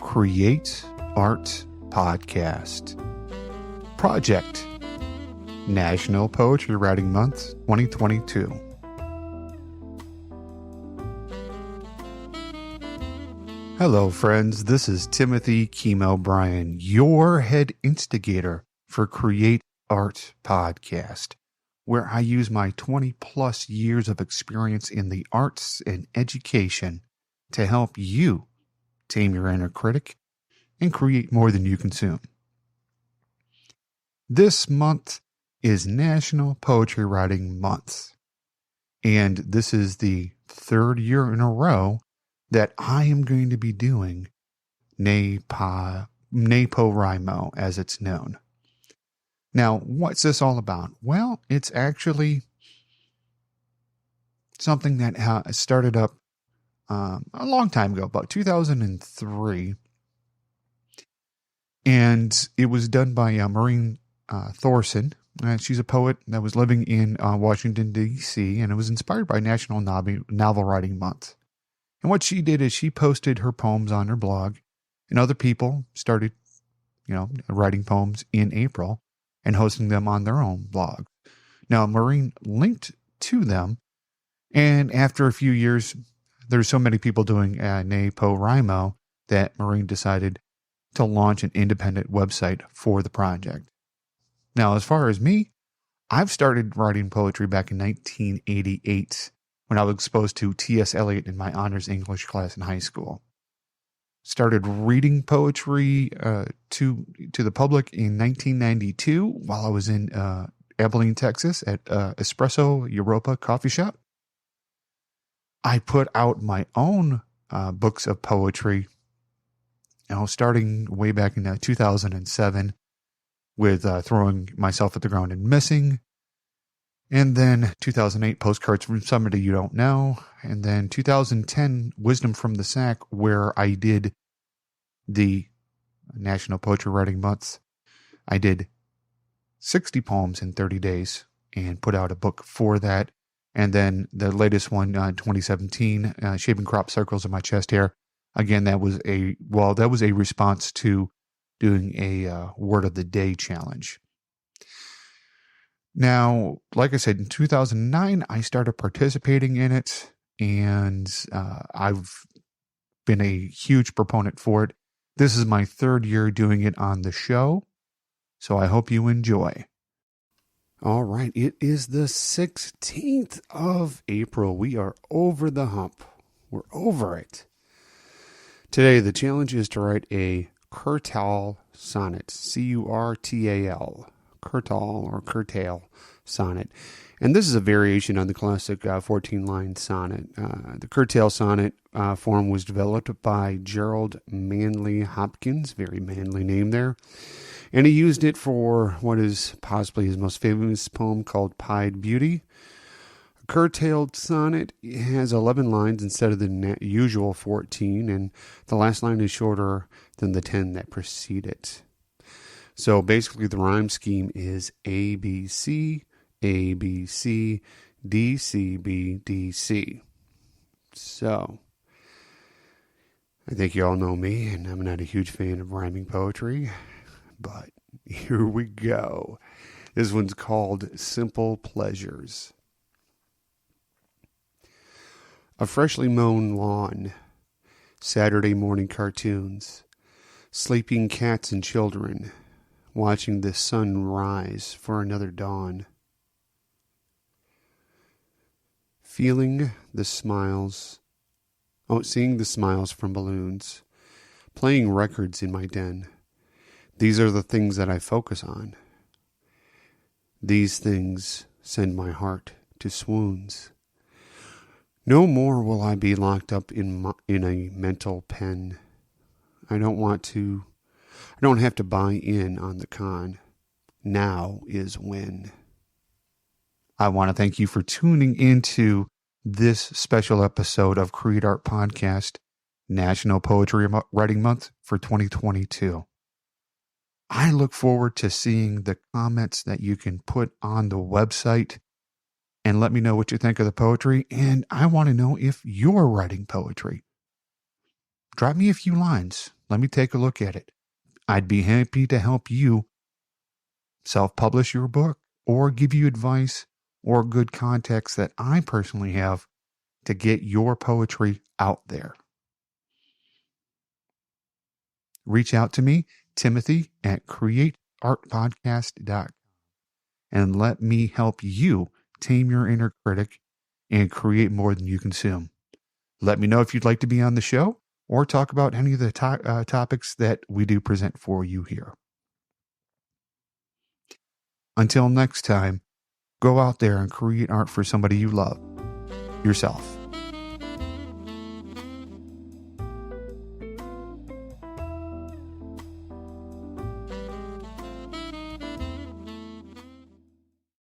Create Art Podcast. Project National Poetry Writing Month 2022. Hello, friends. This is Timothy Chemo Bryan, your head instigator for Create Art Podcast, where I use my 20 plus years of experience in the arts and education to help you tame your inner critic and create more than you consume. This month is National Poetry Writing Month, and this is the third year in a row that I am going to be doing NaPoWriMo, as it's known. Now, what's this all about? Well, it's actually something that started up a long time ago, about 2003. And it was done by Maureen Thorson. She's a poet that was living in Washington, D.C., and it was inspired by National Novel Writing Month. And what she did is she posted her poems on her blog, and other people started, writing poems in April and hosting them on their own blog. Now, Maureen linked to them, and after a few years, there's so many people doing NaPoWriMo that Maureen decided to launch an independent website for the project. Now, as far as me, I've started writing poetry back in 1988 when I was exposed to T.S. Eliot in my honors English class in high school. Started reading poetry to the public in 1992 while I was in Abilene, Texas at Espresso Europa coffee shop. I put out my own books of poetry, starting way back in 2007 with Throwing Myself at the Ground and Missing. And then 2008, Postcards from Somebody You Don't Know. And then 2010, Wisdom from the Sack, where I did the National Poetry Writing Month. I did 60 poems in 30 days and put out a book for that. And then the latest one, 2017, Shaving Crop Circles in My Chest Hair. Again, that was a response to doing a Word of the Day challenge. Now, like I said, in 2009, I started participating in it, and I've been a huge proponent for it. This is my third year doing it on the show, so I hope you enjoy. All right, it is the 16th of April. We are over the hump. We're over it. Today, the challenge is to write a curtal sonnet, C-U-R-T-A-L, curtal or curtail sonnet. And this is a variation on the classic 14-line sonnet. The curtail sonnet form was developed by Gerald Manley Hopkins, very manly name there. And he used it for what is possibly his most famous poem called Pied Beauty. A curtailed sonnet has 11 lines instead of the usual 14, and the last line is shorter than the 10 that precede it. So basically the rhyme scheme is A, B, C, A, B, C, D, C, B, D, C. So I think you all know me, and I'm not a huge fan of rhyming poetry, but here we go. This one's called Simple Pleasures. A freshly mown lawn, Saturday morning cartoons, sleeping cats and children, watching the sun rise for another dawn. Seeing the smiles from balloons, playing records in my den. These are the things that I focus on. These things send my heart to swoons. No more will I be locked up in a mental pen. I don't have to buy in on the con. Now is when. I want to thank you for tuning into this special episode of Create Art Podcast, National Poetry Writing Month for 2022. I look forward to seeing the comments that you can put on the website and let me know what you think of the poetry. And I want to know if you're writing poetry. Drop me a few lines. Let me take a look at it. I'd be happy to help you self-publish your book or give you advice or good context that I personally have to get your poetry out there. Reach out to me, Timothy, at createartpodcast.com, and let me help you tame your inner critic and create more than you consume. Let me know if you'd like to be on the show or talk about any of the topics that we do present for you here. Until next time, go out there and create art for somebody you love, yourself.